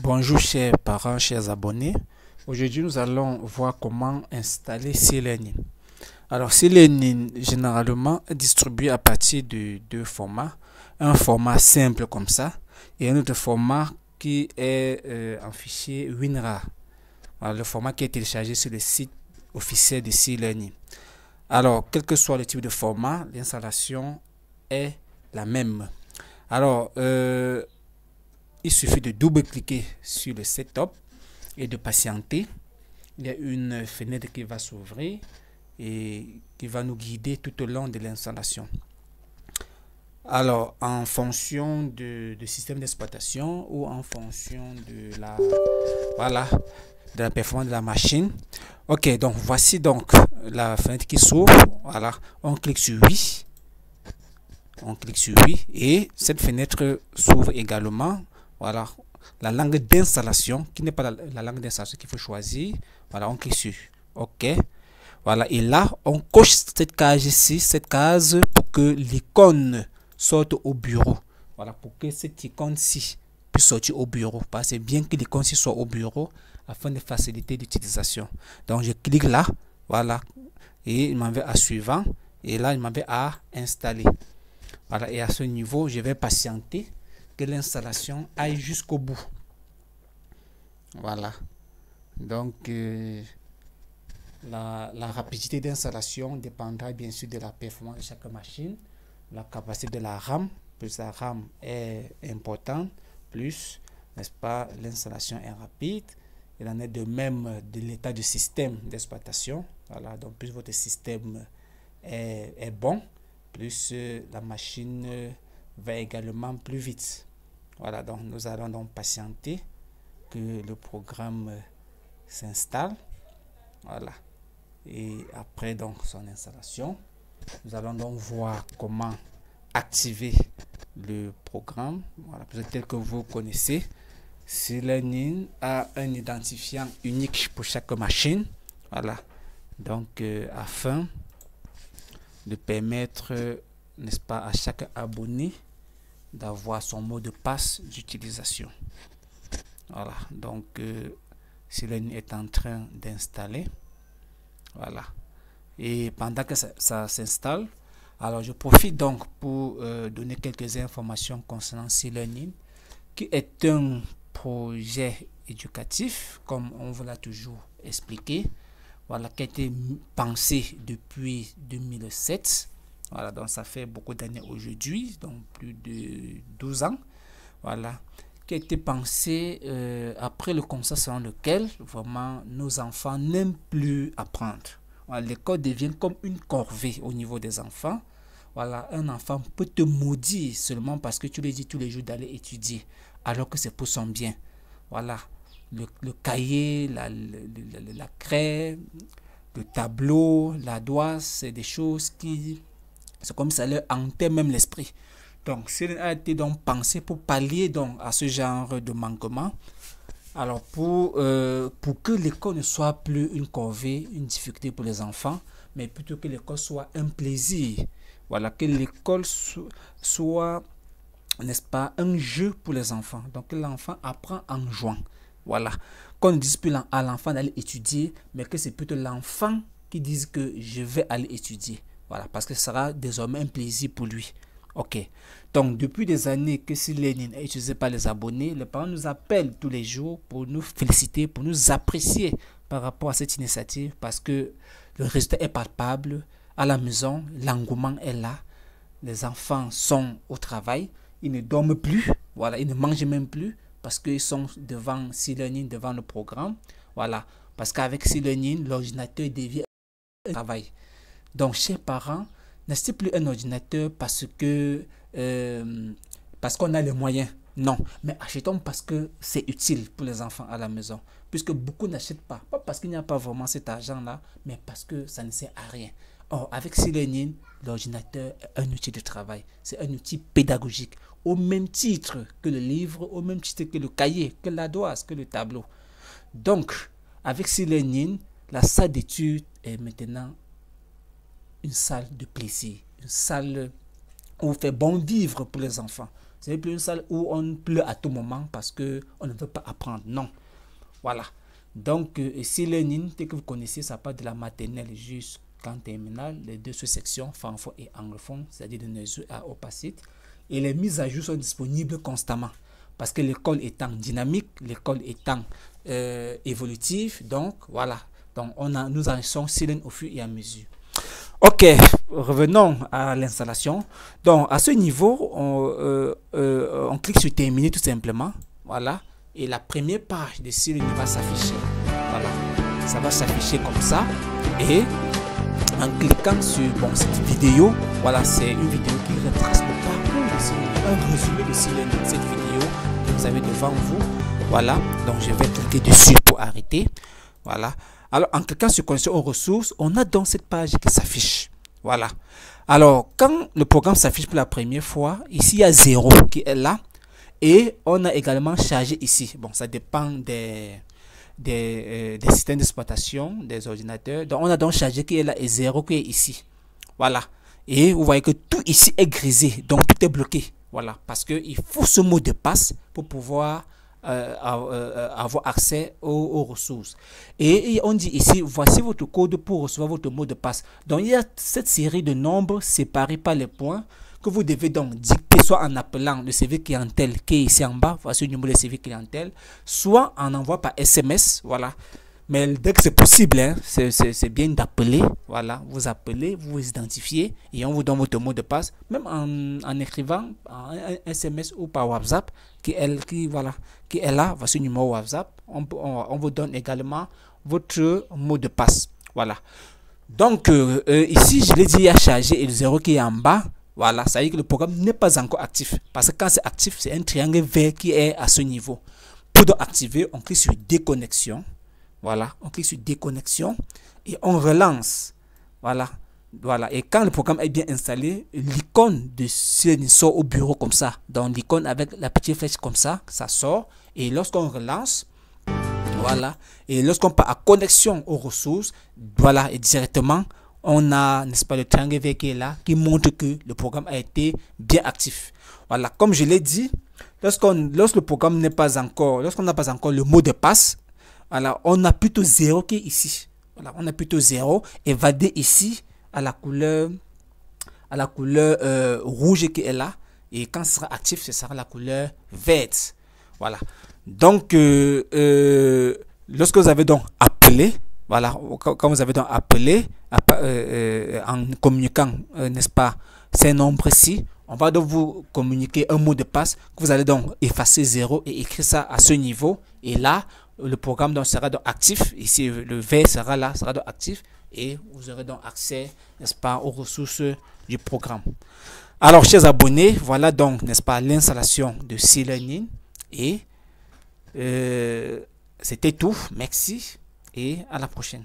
Bonjour chers parents, chers abonnés. Aujourd'hui, nous allons voir comment installer C-Learning. Alors, C-Learning, généralement, est distribué à partir de deux formats. Un format simple comme ça et un autre format qui est en fichier WinRAR. Alors, le format qui est téléchargé sur le site officiel de C-Learning. Alors, quel que soit le type de format, l'installation est la même. Alors, il suffit de double-cliquer sur le setup et de patienter. Il y a une fenêtre qui va s'ouvrir et qui va nous guider tout au long de l'installation. Alors, en fonction du système d'exploitation ou en fonction de la performance de la machine. Ok, donc voici donc la fenêtre qui s'ouvre. Voilà, on clique sur oui. On clique sur oui et cette fenêtre s'ouvre également. Voilà, la langue d'installation qui n'est pas la langue d'installation qu'il faut choisir. Voilà, on clique sur OK. Voilà, et là, on coche cette case ici, cette case pour que l'icône sorte au bureau. Voilà, pour que cette icône-ci puisse sortir au bureau. Parce que c'est bien que l'icône-ci soit au bureau afin de faciliter l'utilisation. Donc, je clique là, voilà, et il m'envoie à suivant. Et là, il m'envoie à installer. Voilà, et à ce niveau, je vais patienter que l'installation aille jusqu'au bout. Voilà. Donc, la rapidité d'installation dépendra bien sûr de la performance de chaque machine, la capacité de la RAM. Plus la RAM est importante, plus, n'est-ce pas, l'installation est rapide. Il en est de même de l'état du système d'exploitation. Voilà, donc plus votre système est bon, plus la machine va également plus vite. Voilà, donc nous allons donc patienter que le programme s'installe. Voilà, et après donc son installation, nous allons donc voir comment activer le programme. Voilà, peut-être que vous connaissez. C-Learning a un identifiant unique pour chaque machine. Voilà, donc afin de permettre, n'est-ce pas, à chaque abonné d'avoir son mot de passe d'utilisation. Voilà, donc C-Learning est en train d'installer. Voilà, et pendant que ça s'installe, alors je profite donc pour donner quelques informations concernant C-Learning, qui est un projet éducatif, comme on vous l'a toujours expliqué. Voilà, qui a été pensé depuis 2007. Voilà, donc ça fait beaucoup d'années aujourd'hui, donc plus de 12 ans. Voilà, qui a été pensé après le constat selon lequel vraiment nos enfants n'aiment plus apprendre. Voilà, l'école devient comme une corvée au niveau des enfants. Voilà, un enfant peut te maudire seulement parce que tu lui dis tous les jours d'aller étudier, alors que c'est pour son bien. Voilà, le cahier, la craie, le tableau, la doise, c'est des choses qui, c'est comme ça leur hantait même l'esprit. Donc, c'est a été donc pensé pour pallier donc à ce genre de manquement. Alors, pour que l'école ne soit plus une corvée, une difficulté pour les enfants, mais plutôt que l'école soit un plaisir. Voilà, que l'école soit, n'est-ce pas, un jeu pour les enfants. Donc, l'enfant apprend en jouant. Voilà. Qu'on ne dise plus à l'enfant d'aller étudier, mais que c'est plutôt l'enfant qui dise que je vais aller étudier. Voilà, parce que ce sera désormais un plaisir pour lui. Ok. Donc, depuis des années que C-Learning est utilisé par les abonnés, les parents nous appellent tous les jours pour nous féliciter, pour nous apprécier par rapport à cette initiative, parce que le résultat est palpable. À la maison, l'engouement est là. Les enfants sont au travail. Ils ne dorment plus. Voilà, ils ne mangent même plus parce qu'ils sont devant C-Learning, devant le programme. Voilà, parce qu'avec C-Learning, l'ordinateur devient un travail. Donc, chers parents, n'achetez plus un ordinateur parce qu'on a les moyens. Non, mais achetons parce que c'est utile pour les enfants à la maison. Puisque beaucoup n'achètent pas. Pas parce qu'il n'y a pas vraiment cet argent-là, mais parce que ça ne sert à rien. Or, avec C-Learning, l'ordinateur est un outil de travail. C'est un outil pédagogique. Au même titre que le livre, au même titre que le cahier, que la doise, que le tableau. Donc, avec C-Learning, la salle d'études est maintenant une salle de plaisir. Une salle où on fait bon vivre pour les enfants. Ce n'est plus une salle où on pleure à tout moment parce qu'on ne veut pas apprendre. Non. Voilà. Donc, C-Learning, dès que vous connaissez, ça part de la maternelle jusqu'en terminale, les deux sous-sections, francophone et anglophone, c'est-à-dire de Neuzu à Opacite. Et les mises à jour sont disponibles constamment. Parce que l'école étant dynamique, l'école étant évolutive, donc voilà. Donc, nous enregistrons C-Learning au fur et à mesure. Ok, revenons à l'installation. Donc, à ce niveau, on clique sur terminer tout simplement. Voilà. Et la première page de C-Learning va s'afficher. Voilà. Ça va s'afficher comme ça. Et en cliquant sur cette vidéo, voilà, c'est une vidéo qui retrace le parcours de C-Learning, un résumé de C-Learning. Cette vidéo que vous avez devant vous. Voilà. Donc, je vais cliquer dessus pour arrêter. Voilà. Alors, en cliquant sur connexion aux ressources, on a donc cette page qui s'affiche. Voilà. Alors, quand le programme s'affiche pour la première fois, ici, il y a 0 qui est là. Et on a également chargé ici. Bon, ça dépend des systèmes d'exploitation, des ordinateurs. Donc, on a donc chargé qui est là et 0 qui est ici. Voilà. Et vous voyez que tout ici est grisé. Donc, tout est bloqué. Voilà. Parce qu'il faut ce mot de passe pour pouvoir avoir accès aux ressources. Et on dit ici, voici votre code pour recevoir votre mot de passe. Donc, il y a cette série de nombres séparés par les points que vous devez donc dicter soit en appelant le CV clientèle qui est ici en bas, voici le numéro de CV clientèle, soit en envoi par SMS, voilà. Mais dès que c'est possible, hein, c'est bien d'appeler, voilà, vous appelez, vous vous identifiez et on vous donne votre mot de passe, même en écrivant un SMS ou par WhatsApp, qui est là, voici le numéro WhatsApp, on vous donne également votre mot de passe, voilà. Donc, ici, je l'ai dit, il y a chargé et le 0 qui est en bas. Voilà, ça veut dire que le programme n'est pas encore actif. Parce que quand c'est actif, c'est un triangle vert qui est à ce niveau. Pour donc activer, on clique sur déconnexion. Voilà, on clique sur déconnexion et on relance. Voilà, voilà. Et quand le programme est bien installé, l'icône de C-Learning sort au bureau comme ça. Donc l'icône avec la petite flèche comme ça, ça sort. Et lorsqu'on relance, voilà. Et lorsqu'on part à connexion aux ressources, voilà, et directement, on a, n'est-ce pas, le triangle vert qui est là, qui montre que le programme a été bien actif. Voilà, comme je l'ai dit, lorsque le programme n'est pas encore, lorsqu'on n'a pas encore le mot de passe, voilà, on a plutôt 0 qui est ici. Voilà, on a plutôt 0 et vadé ici à la couleur rouge qui est là. Et quand ce sera actif, ce sera la couleur verte. Voilà. Donc, lorsque vous avez donc appelé, voilà, quand vous avez donc appelé en communiquant, n'est-ce pas, ces nombres-ci, on va donc vous communiquer un mot de passe que vous allez donc effacer 0 et écrire ça à ce niveau. Et là, le programme donc sera donc actif. Ici, le vert sera là, sera donc actif. Et vous aurez donc accès, n'est-ce pas, aux ressources du programme. Alors, chers abonnés, voilà donc, n'est-ce pas, l'installation de C-Learning. Et c'était tout. Merci et à la prochaine.